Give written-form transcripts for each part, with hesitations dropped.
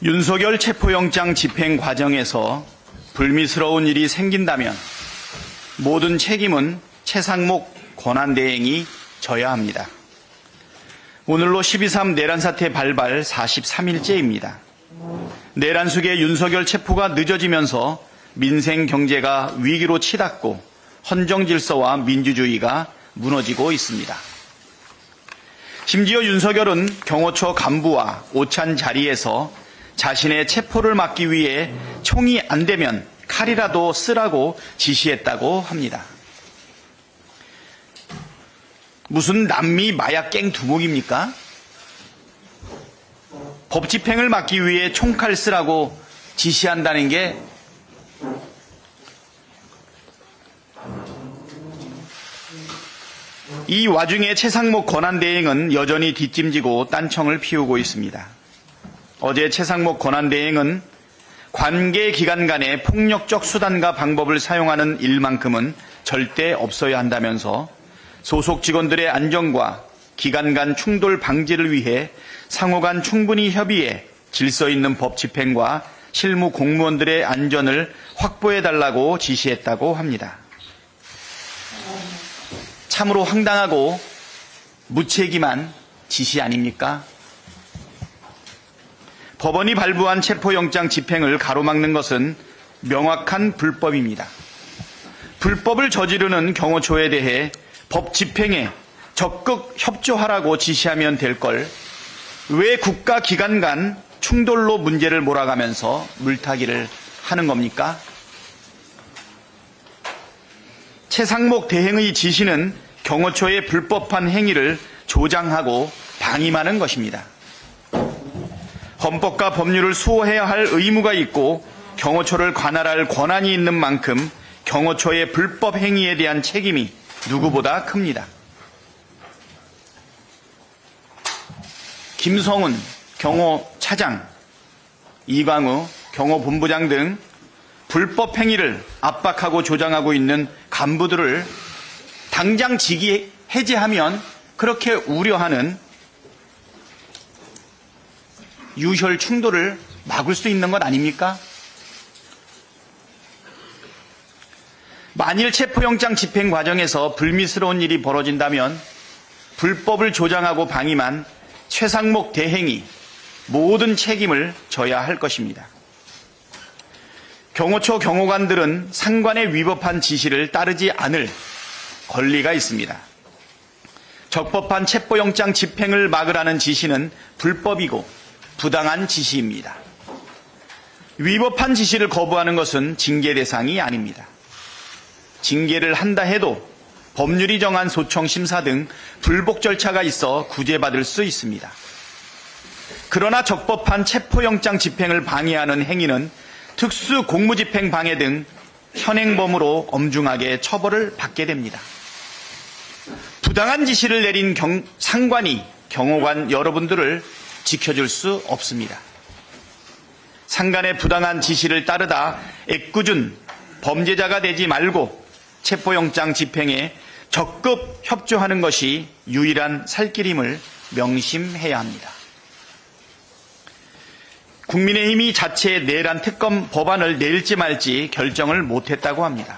윤석열 체포영장 집행 과정에서 불미스러운 일이 생긴다면 모든 책임은 최상목 권한대행이 져야 합니다. 오늘로 12.3 내란 사태 발발 43일째입니다. 내란 속에 윤석열 체포가 늦어지면서 민생 경제가 위기로 치닫고 헌정 질서와 민주주의가 무너지고 있습니다. 심지어 윤석열은 경호처 간부와 오찬 자리에서 자신의 체포를 막기 위해 총이 안 되면 칼이라도 쓰라고 지시했다고 합니다. 무슨 남미 마약갱 두목입니까? 법 집행을 막기 위해 총칼 쓰라고 지시한다는 게 이 와중에 최상목 권한대행은 여전히 뒷짐지고 딴청을 피우고 있습니다. 어제 최상목 권한대행은 관계기관 간의 폭력적 수단과 방법을 사용하는 일만큼은 절대 없어야 한다면서 소속 직원들의 안전과 기관 간 충돌 방지를 위해 상호 간 충분히 협의해 질서 있는 법 집행과 실무 공무원들의 안전을 확보해달라고 지시했다고 합니다. 참으로 황당하고 무책임한 지시 아닙니까? 법원이 발부한 체포영장 집행을 가로막는 것은 명확한 불법입니다. 불법을 저지르는 경호처에 대해 법 집행에 적극 협조하라고 지시하면 될 걸 왜 국가 기관 간 충돌로 문제를 몰아가면서 물타기를 하는 겁니까? 최상목 대행의 지시는 경호처의 불법한 행위를 조장하고 방임하는 것입니다. 헌법과 법률을 수호해야 할 의무가 있고 경호처를 관할할 권한이 있는 만큼 경호처의 불법 행위에 대한 책임이 누구보다 큽니다. 김성훈 경호차장, 이광우 경호본부장 등 불법 행위를 압박하고 조장하고 있는 간부들을 당장 직위 해제하면 그렇게 우려하는 유혈 충돌을 막을 수 있는 것 아닙니까? 만일 체포영장 집행 과정에서 불미스러운 일이 벌어진다면 불법을 조장하고 방임한 최상목 대행이 모든 책임을 져야 할 것입니다. 경호처 경호관들은 상관에 위법한 지시를 따르지 않을 권리가 있습니다. 적법한 체포영장 집행을 막으라는 지시는 불법이고 부당한 지시입니다. 위법한 지시를 거부하는 것은 징계 대상이 아닙니다. 징계를 한다 해도 법률이 정한 소청 심사 등 불복 절차가 있어 구제받을 수 있습니다. 그러나 적법한 체포영장 집행을 방해하는 행위는 특수 공무집행 방해 등 현행범으로 엄중하게 처벌을 받게 됩니다. 부당한 지시를 내린 상관이 경호관 여러분들을 지켜줄 수 없습니다. 상관의 부당한 지시를 따르다 애꿎은 범죄자가 되지 말고 체포영장 집행에 적극 협조하는 것이 유일한 살길임을 명심해야 합니다. 국민의힘이 자체 내란 특검 법안을 낼지 말지 결정을 못했다고 합니다.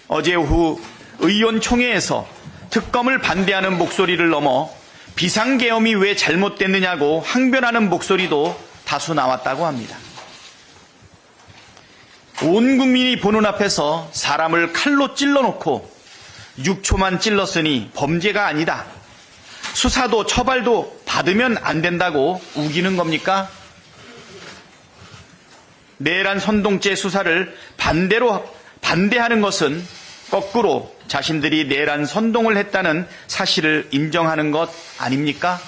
어제 오후 의원총회에서 특검을 반대하는 목소리를 넘어 비상계엄이 왜 잘못됐느냐고 항변하는 목소리도 다수 나왔다고 합니다. 온 국민이 보는 앞에서 사람을 칼로 찔러놓고 6초만 찔렀으니 범죄가 아니다. 수사도 처벌도 받으면 안 된다고 우기는 겁니까? 내란 선동죄 수사를 반대하는 것은 거꾸로 자신들이 내란 선동을 했다는 사실을 인정하는 것 아닙니까?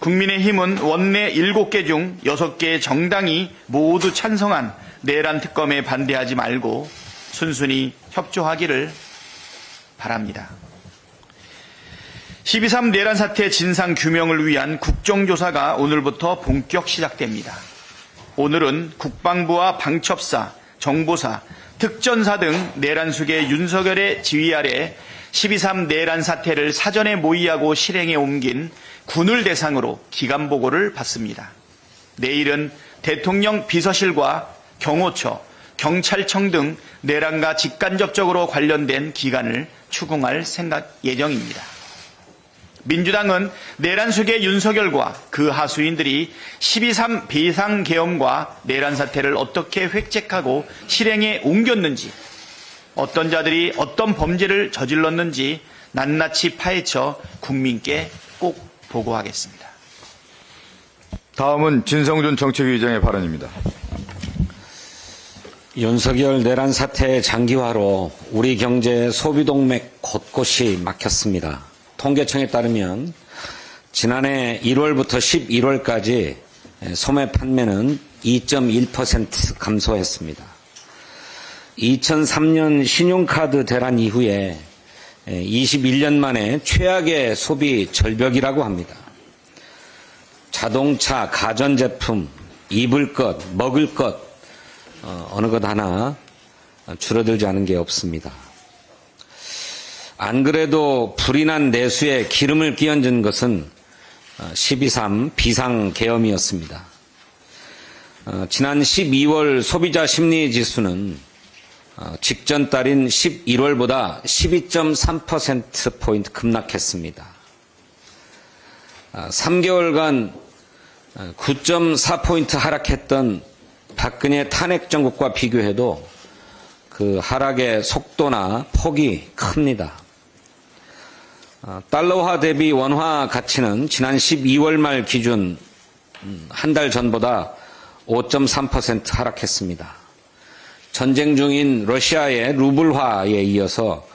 국민의힘은 원내 7개 중 6개의 정당이 모두 찬성한 내란 특검에 반대하지 말고 순순히 협조하기를 바랍니다. 12.3 내란 사태 진상 규명을 위한 국정조사가 오늘부터 본격 시작됩니다. 오늘은 국방부와 방첩사, 정보사, 특전사 등 내란 속의 윤석열의 지휘 아래 12.3 내란 사태를 사전에 모의하고 실행에 옮긴 군을 대상으로 기간 보고를 받습니다. 내일은 대통령 비서실과 경호처, 경찰청 등 내란과 직간접적으로 관련된 기관을 추궁할 예정입니다. 민주당은 내란 수계 윤석열과 그 하수인들이 12.3 비상계엄과 내란 사태를 어떻게 획책하고 실행에 옮겼는지, 어떤 자들이 어떤 범죄를 저질렀는지 낱낱이 파헤쳐 국민께 꼭 보고하겠습니다. 다음은 진성준 정책위의장의 발언입니다. 윤석열 내란 사태의 장기화로 우리 경제의 소비동맥 곳곳이 막혔습니다. 통계청에 따르면 지난해 1월부터 11월까지 소매 판매는 2.1% 감소했습니다. 2003년 신용카드 대란 이후에 21년 만에 최악의 소비 절벽이라고 합니다. 자동차, 가전제품, 입을 것, 먹을 것 어느 것 하나 줄어들지 않은 게 없습니다. 안 그래도 불이 난 내수에 기름을 끼얹은 것은 12.3 비상계엄이었습니다. 지난 12월 소비자 심리지수는 직전 달인 11월보다 12.3%포인트 급락했습니다. 3개월간 9.4포인트 하락했던 박근혜 탄핵 정국과 비교해도 그 하락의 속도나 폭이 큽니다. 달러화 대비 원화 가치는 지난 12월 말 기준 한 달 전보다 5.3% 하락했습니다. 전쟁 중인 러시아의 루블화에 이어서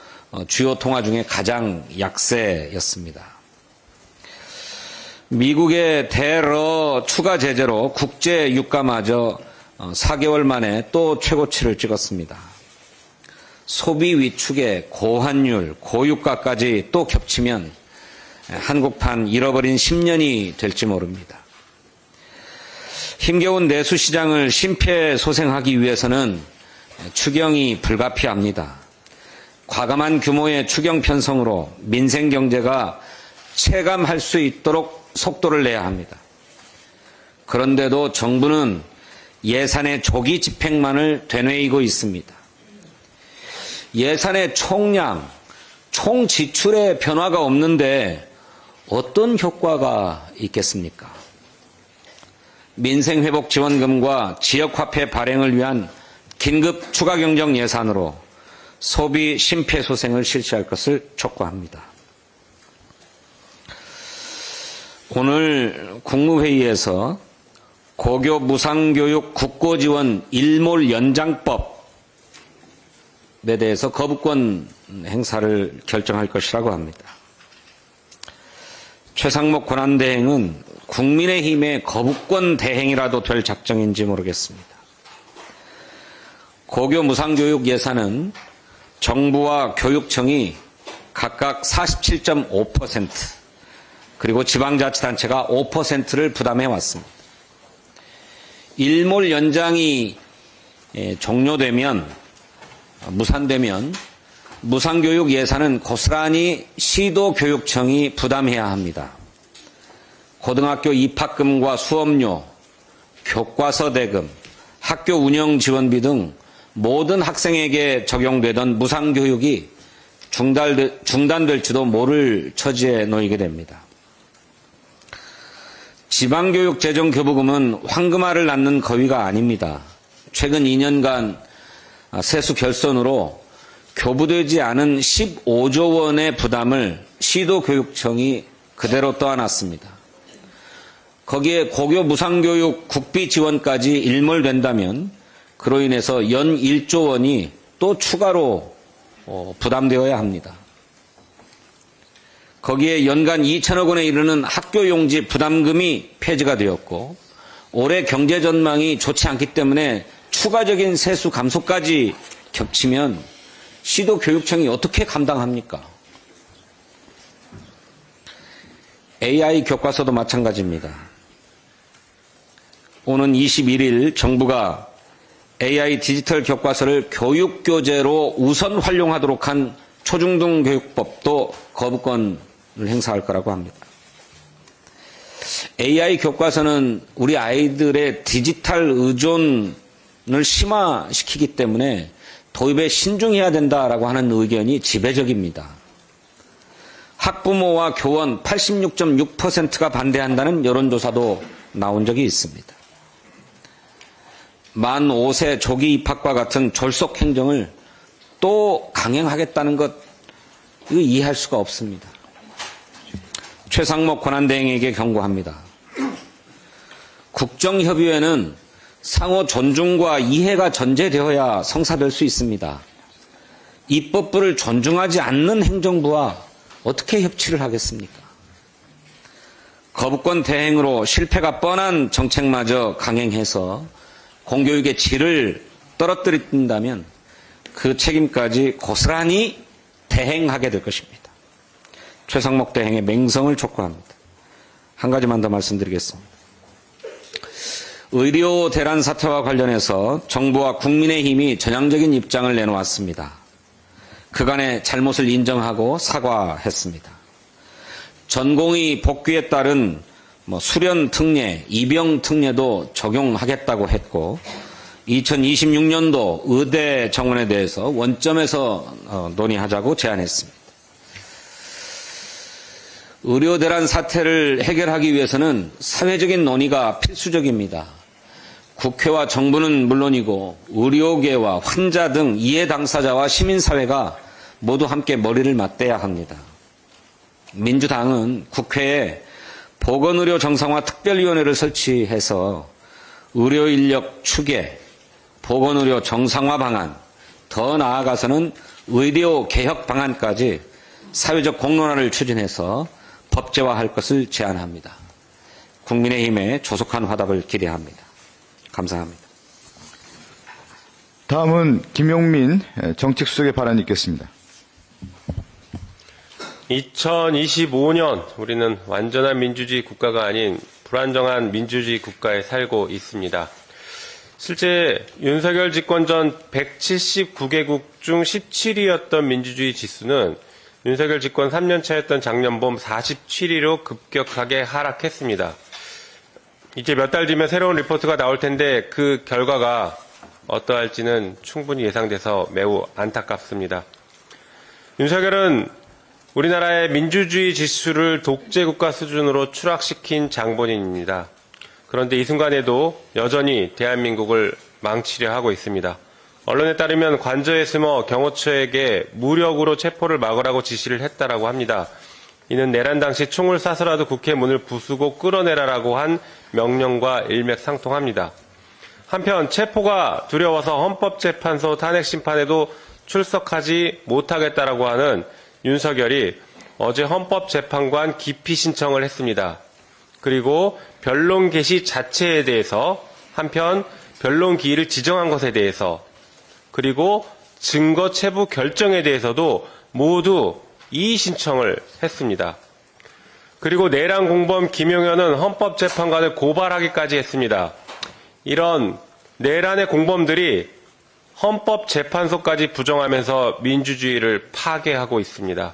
주요 통화 중에 가장 약세였습니다. 미국의 대러 추가 제재로 국제 유가마저 4개월 만에 또 최고치를 찍었습니다. 소비 위축의 고환율, 고유가까지 또 겹치면 한국판 잃어버린 10년이 될지 모릅니다. 힘겨운 내수시장을 심폐소생하기 위해서는 추경이 불가피합니다. 과감한 규모의 추경 편성으로 민생경제가 체감할 수 있도록 속도를 내야 합니다. 그런데도 정부는 예산의 조기 집행만을 되뇌이고 있습니다. 예산의 총량, 총 지출의 변화가 없는데 어떤 효과가 있겠습니까? 민생회복지원금과 지역화폐 발행을 위한 긴급 추가경정 예산으로 소비 심폐소생을 실시할 것을 촉구합니다. 오늘 국무회의에서 고교 무상교육 국고지원 일몰 연장법에 대해서 거부권 행사를 결정할 것이라고 합니다. 최상목 권한대행은 국민의힘의 거부권 대행이라도 될 작정인지 모르겠습니다. 고교 무상교육 예산은 정부와 교육청이 각각 47.5% 그리고 지방자치단체가 5%를 부담해 왔습니다. 일몰 연장이 종료되면 무산되면 무상교육 예산은 고스란히 시도교육청이 부담해야 합니다. 고등학교 입학금과 수업료, 교과서 대금, 학교 운영 지원비 등 모든 학생에게 적용되던 무상교육이 중단될지도 모를 처지에 놓이게 됩니다. 지방교육 재정교부금은 황금알을 낳는 거위가 아닙니다. 최근 2년간 세수 결손으로 교부되지 않은 15조 원의 부담을 시도교육청이 그대로 떠안았습니다. 거기에 고교 무상교육 국비 지원까지 일몰된다면 그로 인해서 연 1조 원이 또 추가로 부담되어야 합니다. 거기에 연간 2천억 원에 이르는 학교용지 부담금이 폐지가 되었고 올해 경제 전망이 좋지 않기 때문에 추가적인 세수 감소까지 겹치면 시도교육청이 어떻게 감당합니까? AI 교과서도 마찬가지입니다. 오는 21일 정부가 AI 디지털 교과서를 교육교재로 우선 활용하도록 한 초중등 교육법도 거부권을 행사할 거라고 합니다. AI 교과서는 우리 아이들의 디지털 의존을 심화시키기 때문에 도입에 신중해야 된다라고 하는 의견이 지배적입니다. 학부모와 교원 86.6%가 반대한다는 여론조사도 나온 적이 있습니다. 만 5세 조기 입학과 같은 졸속 행정을 또 강행하겠다는 것, 이거 이해할 수가 없습니다. 최상목 권한대행에게 경고합니다. 국정협의회는 상호 존중과 이해가 전제되어야 성사될 수 있습니다. 입법부를 존중하지 않는 행정부와 어떻게 협치를 하겠습니까? 거부권 대행으로 실패가 뻔한 정책마저 강행해서 공교육의 질을 떨어뜨린다면 그 책임까지 고스란히 대행하게 될 것입니다. 최상목 대행의 맹성을 촉구합니다. 한 가지만 더 말씀드리겠습니다. 의료 대란 사태와 관련해서 정부와 국민의힘이 전향적인 입장을 내놓았습니다. 그간의 잘못을 인정하고 사과했습니다. 전공의 복귀에 따른 수련 특례, 입영 특례도 적용하겠다고 했고 2026년도 의대 정원에 대해서 원점에서 논의하자고 제안했습니다. 의료 대란 사태를 해결하기 위해서는 사회적인 논의가 필수적입니다. 국회와 정부는 물론이고 의료계와 환자 등 이해 당사자와 시민사회가 모두 함께 머리를 맞대야 합니다. 민주당은 국회에 보건의료 정상화 특별위원회를 설치해서 의료인력 추계, 보건의료 정상화 방안, 더 나아가서는 의료 개혁 방안까지 사회적 공론화를 추진해서 법제화할 것을 제안합니다. 국민의힘의 조속한 화답을 기대합니다. 감사합니다. 다음은 김용민 정책수석의 발언이 있겠습니다. 2025년 우리는 완전한 민주주의 국가가 아닌 불안정한 민주주의 국가에 살고 있습니다. 실제 윤석열 집권 전 179개국 중 17위였던 민주주의 지수는 윤석열 집권 3년차였던 작년 봄 47위로 급격하게 하락했습니다. 이제 몇 달 뒤면 새로운 리포트가 나올 텐데 그 결과가 어떠할지는 충분히 예상돼서 매우 안타깝습니다. 윤석열은 우리나라의 민주주의 지수를 독재국가 수준으로 추락시킨 장본인입니다. 그런데 이 순간에도 여전히 대한민국을 망치려 하고 있습니다. 언론에 따르면 관저에 숨어 경호처에게 무력으로 체포를 막으라고 지시를 했다라고 합니다. 이는 내란 당시 총을 쏴서라도 국회 문을 부수고 끌어내라라고 한 명령과 일맥상통합니다. 한편 체포가 두려워서 헌법재판소 탄핵심판에도 출석하지 못하겠다라고 하는 윤석열이 어제 헌법재판관 기피 신청을 했습니다. 그리고 변론 개시 자체에 대해서 한편 변론 기일을 지정한 것에 대해서 그리고 증거 체부 결정에 대해서도 모두 이의 신청을 했습니다. 그리고 내란 공범 김용현은 헌법재판관을 고발하기까지 했습니다. 이런 내란의 공범들이 헌법재판소까지 부정하면서 민주주의를 파괴하고 있습니다.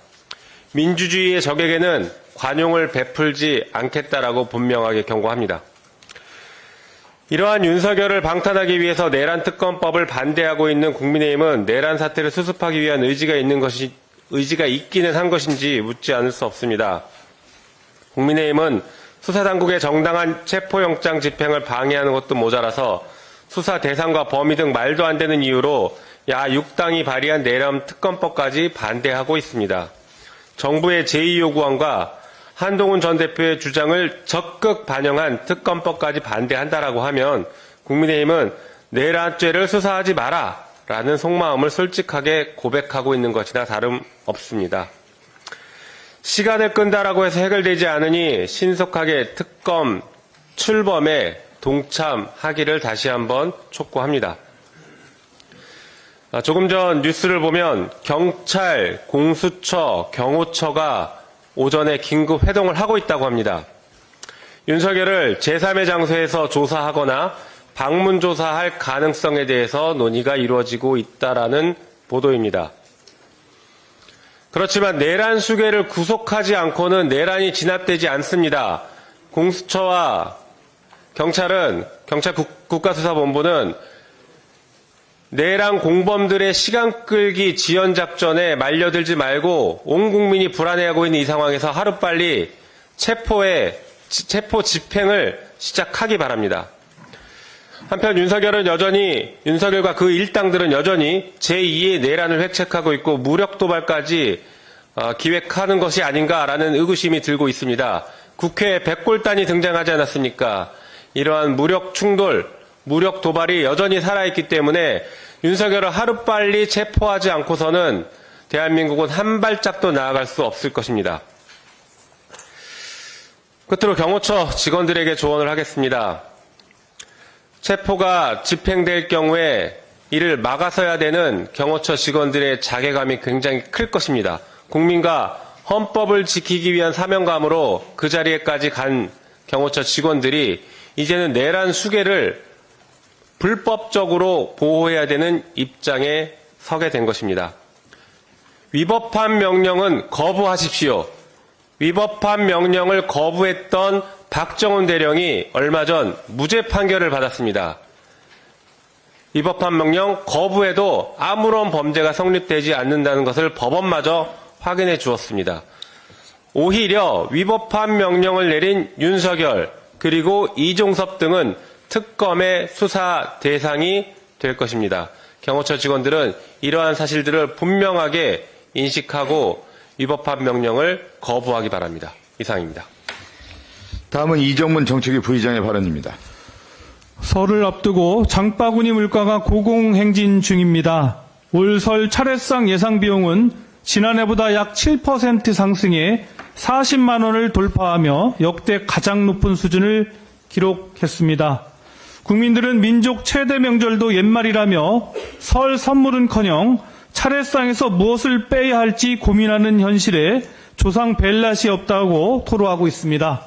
민주주의의 적에게는 관용을 베풀지 않겠다라고 분명하게 경고합니다. 이러한 윤석열을 방탄하기 위해서 내란특검법을 반대하고 있는 국민의힘은 내란 사태를 수습하기 위한 의지가 있기는 한 것인지 묻지 않을 수 없습니다. 국민의힘은 수사당국의 정당한 체포영장 집행을 방해하는 것도 모자라서 수사 대상과 범위 등 말도 안 되는 이유로 야6당이 발의한 내란 특검법까지 반대하고 있습니다. 정부의 제2요구안과 한동훈 전 대표의 주장을 적극 반영한 특검법까지 반대한다라고 하면 국민의힘은 내란죄를 수사하지 마라 라는 속마음을 솔직하게 고백하고 있는 것이나 다름없습니다. 시간을 끈다라고 해서 해결되지 않으니 신속하게 특검 출범에 동참하기를 다시 한번 촉구합니다. 조금 전 뉴스를 보면 경찰, 공수처, 경호처가 오전에 긴급 회동을 하고 있다고 합니다. 윤석열을 제3의 장소에서 조사하거나 방문 조사할 가능성에 대해서 논의가 이루어지고 있다라는 보도입니다. 그렇지만 내란 수괴를 구속하지 않고는 내란이 진압되지 않습니다. 공수처와 경찰 국가수사본부는 내란 공범들의 시간 끌기 지연 작전에 말려들지 말고 온 국민이 불안해하고 있는 이 상황에서 하루빨리 체포 집행을 시작하기 바랍니다. 한편 윤석열과 그 일당들은 여전히 제2의 내란을 획책하고 있고 무력 도발까지 기획하는 것이 아닌가라는 의구심이 들고 있습니다. 국회에 백골단이 등장하지 않았습니까? 이러한 무력 충돌, 무력 도발이 여전히 살아있기 때문에 윤석열을 하루빨리 체포하지 않고서는 대한민국은 한 발짝도 나아갈 수 없을 것입니다. 끝으로 경호처 직원들에게 조언을 하겠습니다. 체포가 집행될 경우에 이를 막아서야 되는 경호처 직원들의 자괴감이 굉장히 클 것입니다. 국민과 헌법을 지키기 위한 사명감으로 그 자리에까지 간 경호처 직원들이 이제는 내란 수괴를 불법적으로 보호해야 되는 입장에 서게 된 것입니다. 위법한 명령은 거부하십시오. 위법한 명령을 거부했던 박정훈 대령이 얼마 전 무죄 판결을 받았습니다. 위법한 명령 거부해도 아무런 범죄가 성립되지 않는다는 것을 법원마저 확인해 주었습니다. 오히려 위법한 명령을 내린 윤석열 그리고 이종섭 등은 특검의 수사 대상이 될 것입니다. 경호처 직원들은 이러한 사실들을 분명하게 인식하고 위법한 명령을 거부하기 바랍니다. 이상입니다. 다음은 이정문 정책위 부의장의 발언입니다. 설을 앞두고 장바구니 물가가 고공행진 중입니다. 올 설 차례상 예상 비용은 지난해보다 약 7% 상승해 40만 원을 돌파하며 역대 가장 높은 수준을 기록했습니다. 국민들은 민족 최대 명절도 옛말이라며 설 선물은커녕 차례상에서 무엇을 빼야 할지 고민하는 현실에 조상 벨낫이 없다고 토로하고 있습니다.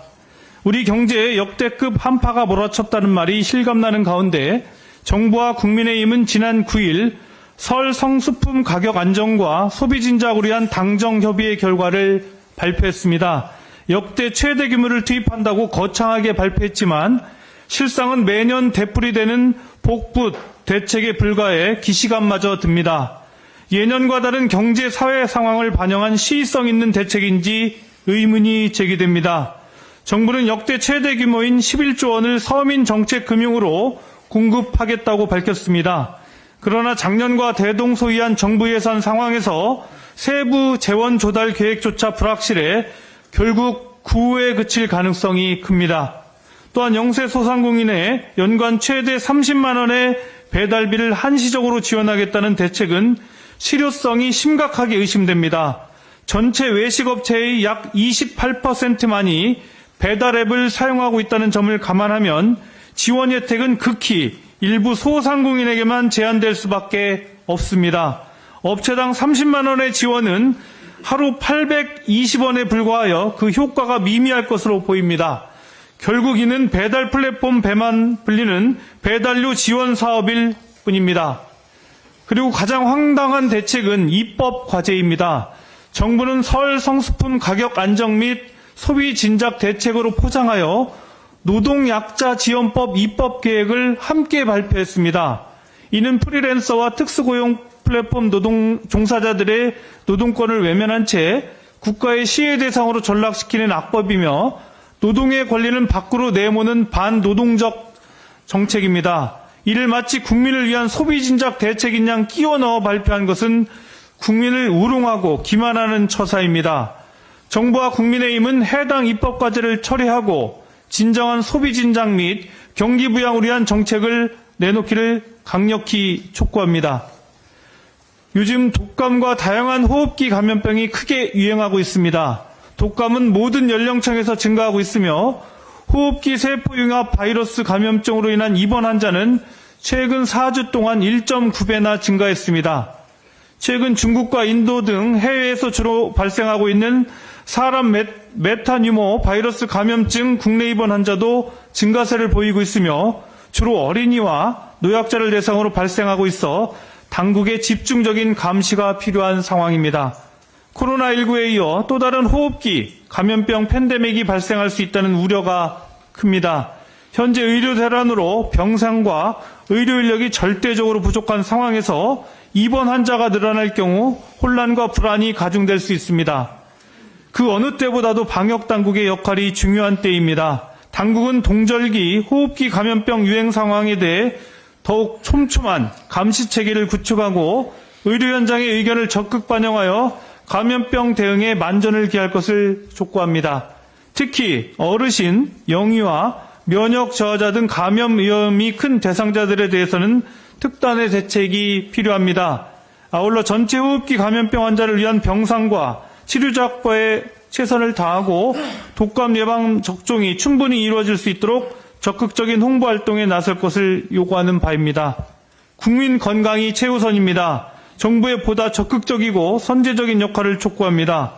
우리 경제에 역대급 한파가 몰아쳤다는 말이 실감나는 가운데 정부와 국민의힘은 지난 9일 설 성수품 가격 안정과 소비 진작을 위한 당정 협의의 결과를 발표했습니다. 역대 최대 규모를 투입한다고 거창하게 발표했지만 실상은 매년 되풀이되는 복붙 대책에 불과해 기시감마저 듭니다. 예년과 다른 경제 사회 상황을 반영한 시의성 있는 대책인지 의문이 제기됩니다. 정부는 역대 최대 규모인 11조 원을 서민 정책 금융으로 공급하겠다고 밝혔습니다. 그러나 작년과 대동소이한 정부 예산 상황에서 세부 재원 조달 계획조차 불확실해 결국 구호에 그칠 가능성이 큽니다. 또한 영세 소상공인의 연간 최대 30만 원의 배달비를 한시적으로 지원하겠다는 대책은 실효성이 심각하게 의심됩니다. 전체 외식업체의 약 28%만이 배달앱을 사용하고 있다는 점을 감안하면 지원 혜택은 극히 일부 소상공인에게만 제한될 수밖에 없습니다. 업체당 30만 원의 지원은 하루 820원에 불과하여 그 효과가 미미할 것으로 보입니다. 결국 이는 배달 플랫폼 배만 불리는 배달료 지원 사업일 뿐입니다. 그리고 가장 황당한 대책은 입법 과제입니다. 정부는 설 성수품 가격 안정 및 소비 진작 대책으로 포장하여 노동약자 지원법 입법 계획을 함께 발표했습니다. 이는 프리랜서와 특수고용 플랫폼 노동 종사자들의 노동권을 외면한 채 국가의 시혜 대상으로 전락시키는 악법이며 노동의 권리는 밖으로 내모는 반노동적 정책입니다. 이를 마치 국민을 위한 소비 진작 대책인 양 끼워 넣어 발표한 것은 국민을 우롱하고 기만하는 처사입니다. 정부와 국민의힘은 해당 입법 과제를 처리하고 진정한 소비 진작 및 경기 부양을 위한 정책을 내놓기를 강력히 촉구합니다. 요즘 독감과 다양한 호흡기 감염병이 크게 유행하고 있습니다. 독감은 모든 연령층에서 증가하고 있으며 호흡기 세포융합 바이러스 감염증으로 인한 입원 환자는 최근 4주 동안 1.9배나 증가했습니다. 최근 중국과 인도 등 해외에서 주로 발생하고 있는 사람 메타뉴모 바이러스 감염증 국내 입원 환자도 증가세를 보이고 있으며 주로 어린이와 노약자를 대상으로 발생하고 있어 당국의 집중적인 감시가 필요한 상황입니다. 코로나19에 이어 또 다른 호흡기 감염병 팬데믹이 발생할 수 있다는 우려가 큽니다. 현재 의료 대란으로 병상과 의료 인력이 절대적으로 부족한 상황에서 입원 환자가 늘어날 경우 혼란과 불안이 가중될 수 있습니다. 그 어느 때보다도 방역당국의 역할이 중요한 때입니다. 당국은 동절기, 호흡기 감염병 유행 상황에 대해 더욱 촘촘한 감시체계를 구축하고 의료 현장의 의견을 적극 반영하여 감염병 대응에 만전을 기할 것을 촉구합니다. 특히 어르신, 영유아, 면역 저하자 등 감염 위험이 큰 대상자들에 대해서는 특단의 대책이 필요합니다. 아울러 전체 호흡기 감염병 환자를 위한 병상과 치료자 확보에 최선을 다하고 독감 예방 접종이 충분히 이루어질 수 있도록 적극적인 홍보 활동에 나설 것을 요구하는 바입니다. 국민 건강이 최우선입니다. 정부의 보다 적극적이고 선제적인 역할을 촉구합니다.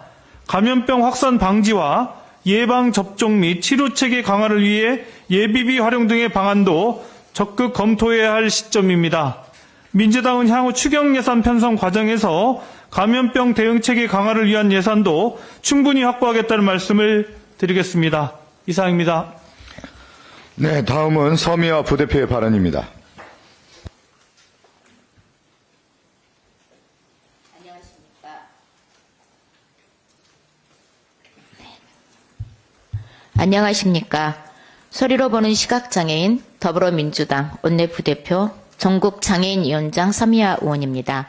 감염병 확산 방지와 예방 접종 및 치료 체계 강화를 위해 예비비 활용 등의 방안도 적극 검토해야 할 시점입니다. 민주당은 향후 추경 예산 편성 과정에서 감염병 대응 체계 강화를 위한 예산도 충분히 확보하겠다는 말씀을 드리겠습니다. 이상입니다. 네, 다음은 서미화 부대표의 발언입니다. 안녕하십니까. 소리로 보는 시각장애인 더불어민주당 원내부대표 전국장애인위원장 서미화 의원입니다.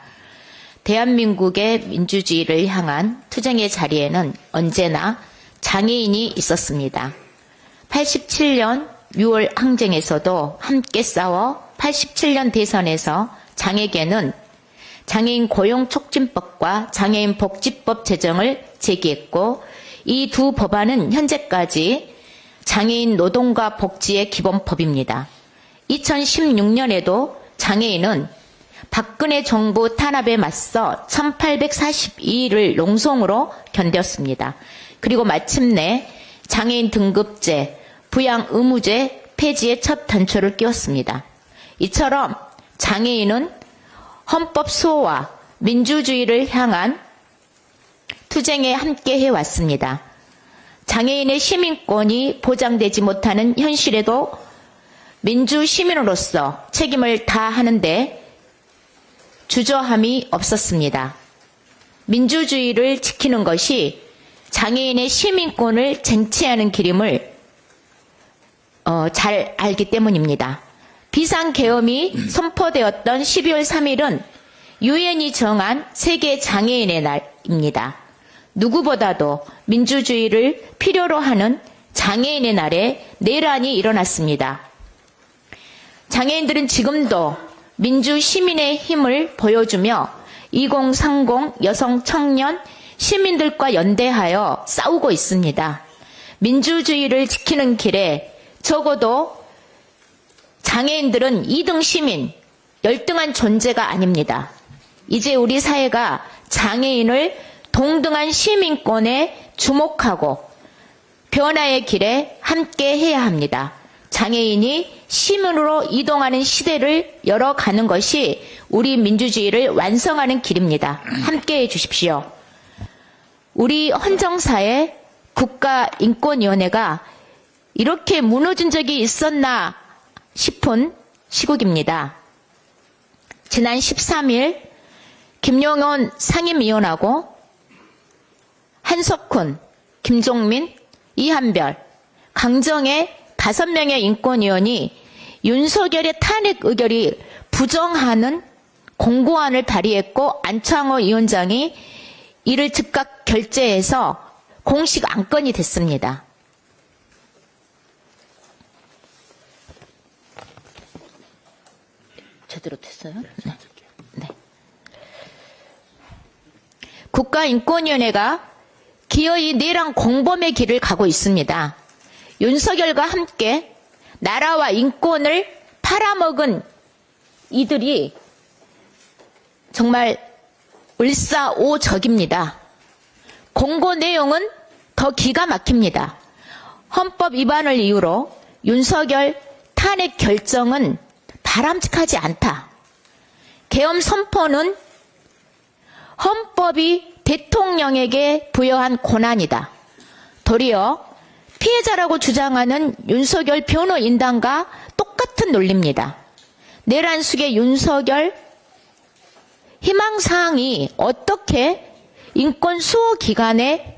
대한민국의 민주주의를 향한 투쟁의 자리에는 언제나 장애인이 있었습니다. 87년 6월 항쟁에서도 함께 싸워 87년 대선에서 장애계는 장애인 고용촉진법과 장애인 복지법 제정을 제기했고 이 두 법안은 현재까지 장애인 노동과 복지의 기본법입니다. 2016년에도 장애인은 박근혜 정부 탄압에 맞서 1842일을 농성으로 견뎠습니다. 그리고 마침내 장애인 등급제, 부양 의무제 폐지의 첫 단초를 끼웠습니다. 이처럼 장애인은 헌법 수호와 민주주의를 향한 투쟁에 함께 해왔습니다. 장애인의 시민권이 보장되지 못하는 현실에도 민주시민으로서 책임을 다하는데 주저함이 없었습니다. 민주주의를 지키는 것이 장애인의 시민권을 쟁취하는 길임을 잘 알기 때문입니다. 비상계엄이 선포되었던 12월 3일은 유엔이 정한 세계 장애인의 날입니다. 누구보다도 민주주의를 필요로 하는 장애인의 날에 내란이 일어났습니다. 장애인들은 지금도 민주 시민의 힘을 보여주며 2030 여성 청년 시민들과 연대하여 싸우고 있습니다. 민주주의를 지키는 길에 적어도 장애인들은 2등 시민, 열등한 존재가 아닙니다. 이제 우리 사회가 장애인을 동등한 시민권에 주목하고 변화의 길에 함께 해야 합니다. 장애인이 시민으로 이동하는 시대를 열어가는 것이 우리 민주주의를 완성하는 길입니다. 함께 해주십시오. 우리 헌정사의 국가인권위원회가 이렇게 무너진 적이 있었나 싶은 시국입니다. 지난 13일 김용원 상임위원하고 한석훈, 김종민, 이한별, 강정의 5명의 인권위원이 윤석열의 탄핵 의결이 부정하는 공고안을 발의했고 안창호 위원장이 이를 즉각 결재해서 공식 안건이 됐습니다. 제대로 됐어요? 네. 국가인권위원회가 기어이 내란 공범의 길을 가고 있습니다. 윤석열과 함께 나라와 인권을 팔아먹은 이들이 정말 을사오적입니다. 공고 내용은 더 기가 막힙니다. 헌법 위반을 이유로 윤석열 탄핵 결정은 바람직하지 않다. 계엄 선포는 헌법이 대통령에게 부여한 권한이다. 도리어 피해자라고 주장하는 윤석열 변호인단과 똑같은 논리입니다. 내란숙의 윤석열 희망사항이 어떻게 인권수호기관의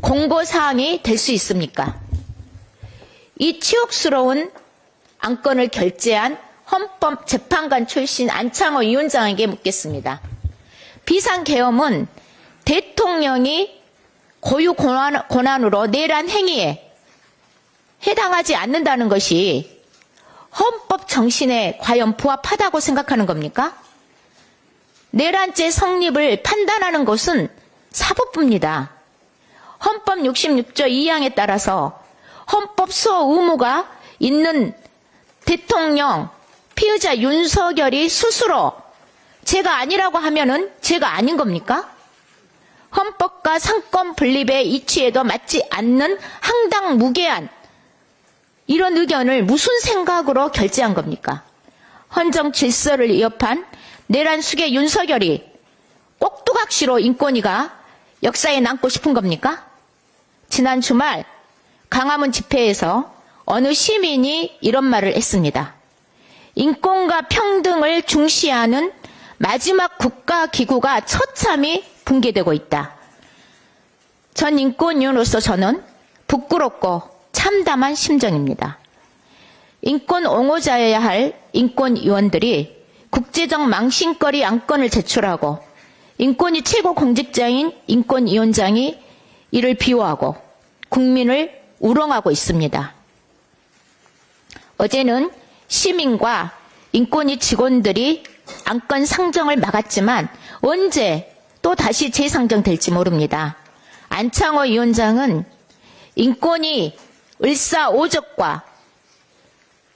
공고사항이 될 수 있습니까? 이 치욕스러운 안건을 결재한 헌법재판관 출신 안창호 위원장에게 묻겠습니다. 비상계엄은 대통령이 고유 권한으로 내란 행위에 해당하지 않는다는 것이 헌법 정신에 과연 부합하다고 생각하는 겁니까? 내란죄 성립을 판단하는 것은 사법부입니다. 헌법 66조 2항에 따라서 헌법 수호 의무가 있는 대통령, 피의자 윤석열이 스스로 죄가 아니라고 하면은 죄가 아닌 겁니까? 헌법과 상권 분립의 이치에도 맞지 않는 항당무계한 이런 의견을 무슨 생각으로 결재한 겁니까? 헌정 질서를 위협한 내란숙의 윤석열이 꼭두각시로 인권위가 역사에 남고 싶은 겁니까? 지난 주말 강화문 집회에서 어느 시민이 이런 말을 했습니다. 인권과 평등을 중시하는 마지막 국가기구가 처참히 붕괴되고 있다. 전 인권위원으로서 저는 부끄럽고 참담한 심정입니다. 인권 옹호자여야 할 인권위원들이 국제적 망신거리 안건을 제출하고 인권위 최고 공직자인 인권위원장이 이를 비호하고 국민을 우롱하고 있습니다. 어제는 시민과 인권위 직원들이 안건 상정을 막았지만 언제 또 다시 재상정될지 모릅니다. 안창호 위원장은 인권위 을사오적과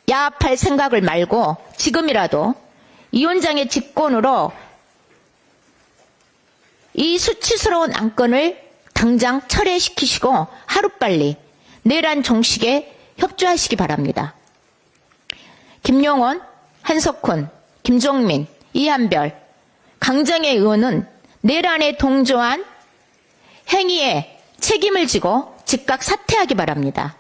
야합할 생각을 말고 지금이라도 위원장의 직권으로 이 수치스러운 안건을 당장 철회시키시고 하루빨리 내란 종식에 협조하시기 바랍니다. 김용원, 한석훈, 김종민, 이한별, 강정혜 의원은 내란에 동조한 행위에 책임을 지고 즉각 사퇴하기 바랍니다.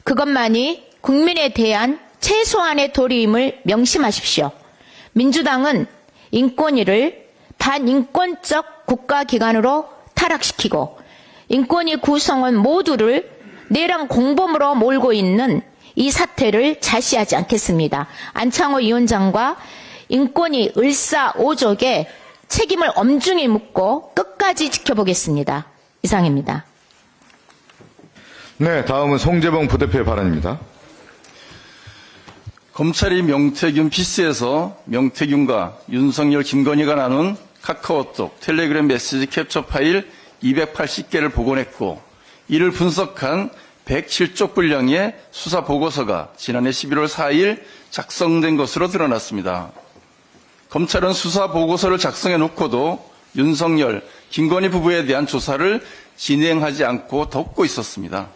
그것만이 국민에 대한 최소한의 도리임을 명심하십시오. 민주당은 인권위를 반인권적 국가기관으로 타락시키고 인권위 구성원 모두를 내란 공범으로 몰고 있는 이 사태를 자시하지 않겠습니다. 안창호 위원장과 인권위 을사오적에 책임을 엄중히 묻고 끝까지 지켜보겠습니다. 이상입니다. 네, 다음은 송재봉 부대표의 발언입니다. 검찰이 명태균 PC에서 명태균과 윤석열, 김건희가 나눈 카카오톡, 텔레그램 메시지 캡처 파일 280개를 복원했고 이를 분석한 107쪽 분량의 수사 보고서가 지난해 11월 4일 작성된 것으로 드러났습니다. 검찰은 수사 보고서를 작성해 놓고도 윤석열, 김건희 부부에 대한 조사를 진행하지 않고 덮고 있었습니다.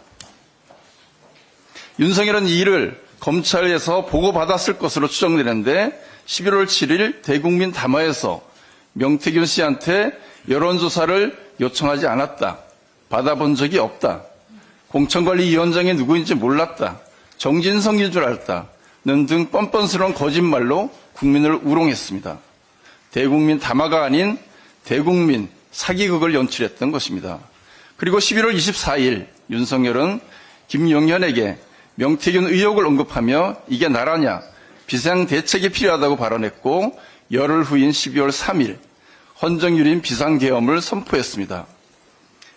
윤석열은 이 일을 검찰에서 보고받았을 것으로 추정되는데 11월 7일 대국민 담화에서 명태균 씨한테 여론조사를 요청하지 않았다. 받아본 적이 없다. 공천관리위원장이 누구인지 몰랐다. 정진성인 줄 알았다는 등 뻔뻔스러운 거짓말로 국민을 우롱했습니다. 대국민 담화가 아닌 대국민 사기극을 연출했던 것입니다. 그리고 11월 24일 윤석열은 김용현에게 명태균 의혹을 언급하며 이게 나라냐 비상대책이 필요하다고 발언했고 열흘 후인 12월 3일 헌정유린 비상계엄을 선포했습니다.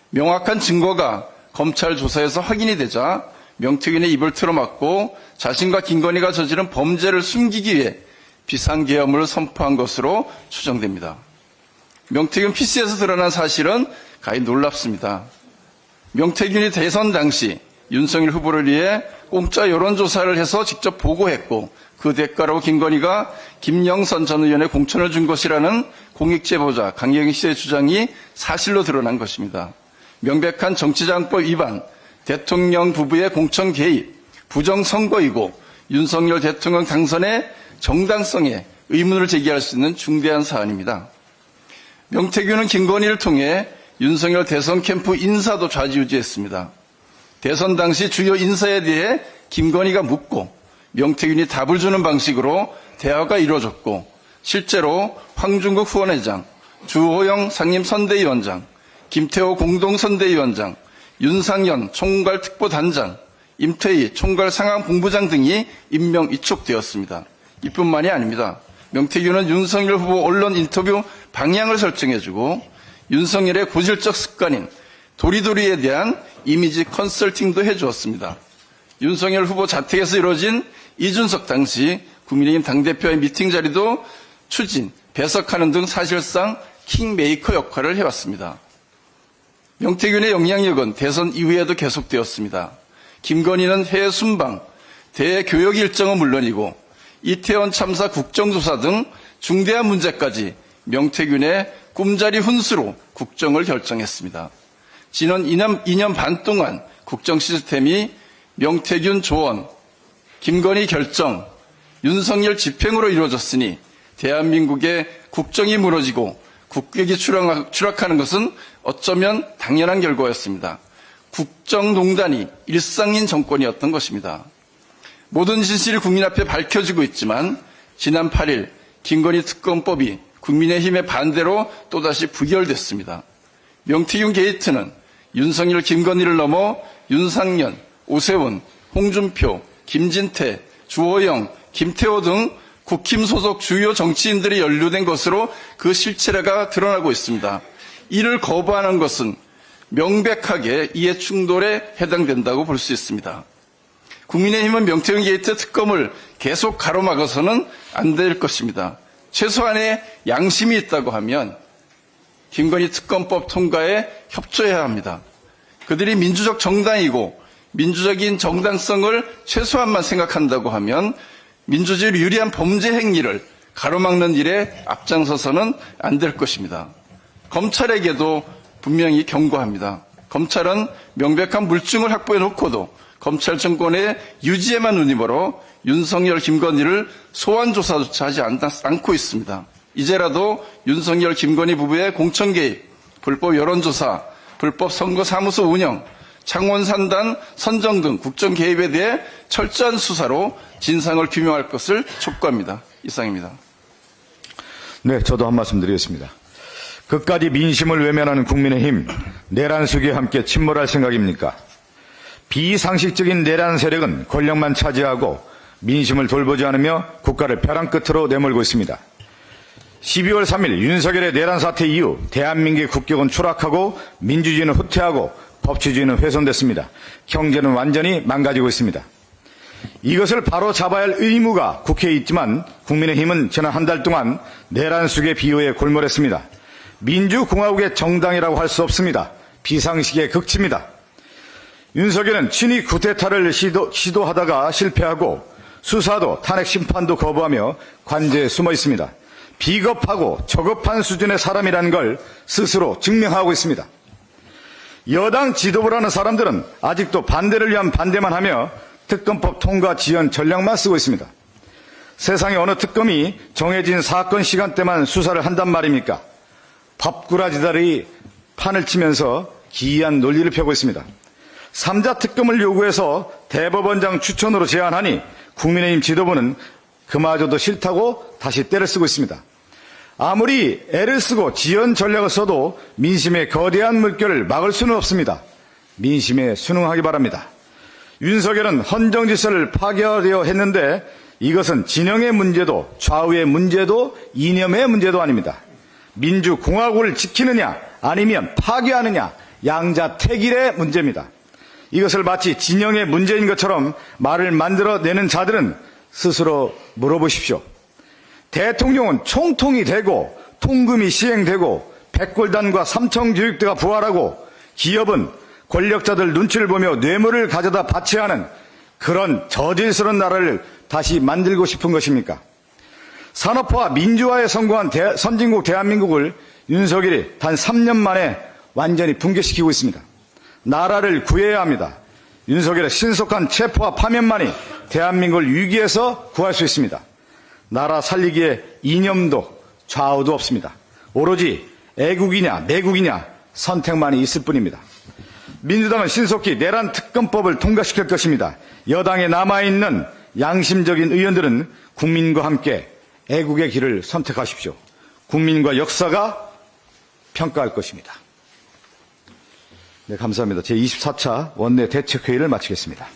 명확한 증거가 검찰 조사에서 확인이 되자 명태균의 입을 틀어막고 자신과 김건희가 저지른 범죄를 숨기기 위해 비상계엄을 선포한 것으로 추정됩니다. 명태균 PC에서 드러난 사실은 가히 놀랍습니다. 명태균이 대선 당시 윤석열 후보를 위해 공짜 여론조사를 해서 직접 보고했고 그 대가로 김건희가 김영선 전 의원의 공천을 준 것이라는 공익제보자 강경희 씨의 주장이 사실로 드러난 것입니다. 명백한 정치자금법 위반, 대통령 부부의 공천 개입, 부정선거이고 윤석열 대통령 당선의 정당성에 의문을 제기할 수 있는 중대한 사안입니다. 명태균은 김건희를 통해 윤석열 대선 캠프 인사도 좌지우지했습니다. 대선 당시 주요 인사에 대해 김건희가 묻고 명태균이 답을 주는 방식으로 대화가 이루어졌고 실제로 황중국 후원회장, 주호영 상임선대위원장, 김태호 공동선대위원장, 윤상현 총괄특보단장, 임태희 총괄상황본부장 등이 임명 위촉되었습니다. 이뿐만이 아닙니다. 명태균은 윤석열 후보 언론 인터뷰 방향을 설정해주고 윤석열의 고질적 습관인 도리도리에 대한 이미지 컨설팅도 해주었습니다. 윤석열 후보 자택에서 이루어진 이준석 당시 국민의힘 당대표의 미팅 자리도 추진, 배석하는 등 사실상 킹메이커 역할을 해왔습니다. 명태균의 영향력은 대선 이후에도 계속되었습니다. 김건희는 해외 순방, 대외 교역 일정은 물론이고 이태원 참사 국정조사 등 중대한 문제까지 명태균의 꿈자리 훈수로 국정을 결정했습니다. 지난 2년 반 동안 국정 시스템이 명태균 조언, 김건희 결정, 윤석열 집행으로 이루어졌으니 대한민국의 국정이 무너지고 국격이 추락하는 것은 어쩌면 당연한 결과였습니다. 국정농단이 일상인 정권이었던 것입니다. 모든 진실이 국민 앞에 밝혀지고 있지만 지난 8일 김건희 특검법이 국민의힘의 반대로 또다시 부결됐습니다. 명태균 게이트는 윤석열 김건희를 넘어 윤상현, 오세훈, 홍준표, 김진태, 주호영, 김태호 등 국힘 소속 주요 정치인들이 연루된 것으로 그 실체가 드러나고 있습니다. 이를 거부하는 것은 명백하게 이해 충돌에 해당된다고 볼 수 있습니다. 국민의힘은 명태균 게이트 특검을 계속 가로막아서는 안 될 것입니다. 최소한의 양심이 있다고 하면 김건희 특검법 통과에 협조해야 합니다. 그들이 민주적 정당이고 민주적인 정당성을 최소한만 생각한다고 하면 민주주의를 유리한 범죄 행위를 가로막는 일에 앞장서서는 안 될 것입니다. 검찰에게도 분명히 경고합니다. 검찰은 명백한 물증을 확보해 놓고도 검찰 정권의 유지에만 눈이 멀어 윤석열, 김건희를 소환 조사조차 하지 않고 있습니다. 이제라도 윤석열, 김건희 부부의 공천 개입, 불법 여론조사, 불법 선거사무소 운영, 창원 산단 선정 등 국정 개입에 대해 철저한 수사로 진상을 규명할 것을 촉구합니다. 이상입니다. 네, 저도 한 말씀 드리겠습니다. 끝까지 민심을 외면하는 국민의힘, 내란 수기에 함께 침몰할 생각입니까? 비상식적인 내란 세력은 권력만 차지하고 민심을 돌보지 않으며 국가를 벼랑 끝으로 내몰고 있습니다. 12월 3일 윤석열의 내란 사태 이후 대한민국의 국격은 추락하고 민주주의는 후퇴하고 법치주의는 훼손됐습니다. 경제는 완전히 망가지고 있습니다. 이것을 바로 잡아야 할 의무가 국회에 있지만 국민의힘은 지난 한 달 동안 내란 속의 비호에 골몰했습니다. 민주공화국의 정당이라고 할 수 없습니다. 비상식의 극치입니다. 윤석열은 친위 쿠데타를 시도하다가 실패하고 수사도 탄핵 심판도 거부하며 관제에 숨어 있습니다. 비겁하고 저급한 수준의 사람이라는 걸 스스로 증명하고 있습니다. 여당 지도부라는 사람들은 아직도 반대를 위한 반대만 하며 특검법 통과 지연 전략만 쓰고 있습니다. 세상에 어느 특검이 정해진 사건 시간대만 수사를 한단 말입니까? 밥꾸라지들이 판을 치면서 기이한 논리를 펴고 있습니다. 3자 특검을 요구해서 대법원장 추천으로 제안하니 국민의힘 지도부는 그마저도 싫다고 다시 떼를 쓰고 있습니다. 아무리 애를 쓰고 지연 전략을 써도 민심의 거대한 물결을 막을 수는 없습니다. 민심에 순응하기 바랍니다. 윤석열은 헌정질서를 파괴하려 했는데 이것은 진영의 문제도 좌우의 문제도 이념의 문제도 아닙니다. 민주공화국을 지키느냐 아니면 파괴하느냐 양자택일의 문제입니다. 이것을 마치 진영의 문제인 것처럼 말을 만들어내는 자들은 스스로 물어보십시오. 대통령은 총통이 되고 통금이 시행되고 백골단과 삼청교육대가 부활하고 기업은 권력자들 눈치를 보며 뇌물을 가져다 바치하는 그런 저질스러운 나라를 다시 만들고 싶은 것입니까? 산업화 민주화에 성공한 선진국 대한민국을 윤석열이 단 3년 만에 완전히 붕괴시키고 있습니다. 나라를 구해야 합니다. 윤석열의 신속한 체포와 파면만이 대한민국을 위기에서 구할 수 있습니다. 나라 살리기에 이념도 좌우도 없습니다. 오로지 애국이냐 내국이냐 선택만이 있을 뿐입니다. 민주당은 신속히 내란 특검법을 통과시킬 것입니다. 여당에 남아있는 양심적인 의원들은 국민과 함께 애국의 길을 선택하십시오. 국민과 역사가 평가할 것입니다. 네, 감사합니다. 제24차 원내 대책회의를 마치겠습니다.